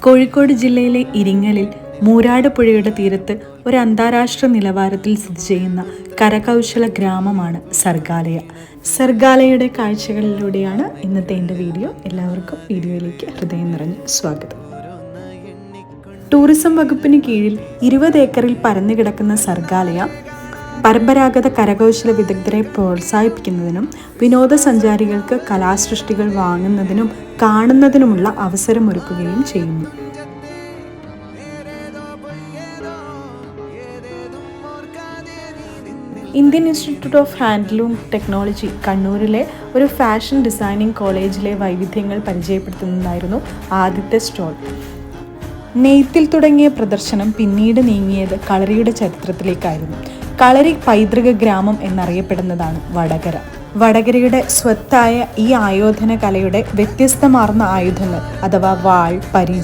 കോഴിക്കോട് ജില്ലയിലെ ഇരിങ്ങലിൽ മൂരാട് പുഴയുടെ തീരത്ത് ഒരു അന്താരാഷ്ട്ര നിലവാരത്തിൽ സ്ഥിതി ചെയ്യുന്ന കരകൗശല ഗ്രാമമാണ് സർഗാലയ. സർഗാലയയുടെ കാഴ്ചകളിലൂടെയാണ് ഇന്നത്തെ എൻ്റെ വീഡിയോ. എല്ലാവർക്കും വീഡിയോയിലേക്ക് ഹൃദയം നിറഞ്ഞ സ്വാഗതം. ടൂറിസം വകുപ്പിന് കീഴിൽ 20 ഏക്കറിൽ പരന്നു കിടക്കുന്ന സർഗാലയ പരമ്പരാഗത കരകൗശല വിദഗ്ധരെ പ്രോത്സാഹിപ്പിക്കുന്നതിനും വിനോദസഞ്ചാരികൾക്ക് കലാസൃഷ്ടികൾ വാങ്ങുന്നതിനും കാണുന്നതിനുമുള്ള അവസരമൊരുക്കുകയും ചെയ്യുന്നു. Indian institute of handloom technology കണ്ണൂരിലെ ഒരു ഫാഷൻ ഡിസൈനിങ് കോളേജിലെ വൈവിധ്യങ്ങൾ പരിചയപ്പെടുത്തുന്നതായിരുന്നു ആദ്യത്തെ സ്റ്റോൾ. നെയ്ത്തിൽ തുടങ്ങിയ പ്രദർശനം പിന്നീട് നീങ്ങിയത് കളരിയുടെ ചരിത്രത്തിലേക്കായിരുന്നു. കളരി പൈതൃക ഗ്രാമം എന്നറിയപ്പെടുന്നതാണ് വടകര. വടകരയുടെ സ്വത്തായ ഈ ആയോധന കലയുടെ വ്യത്യസ്തമാർന്ന ആയുധങ്ങൾ അഥവാ വാൾ, പരിച,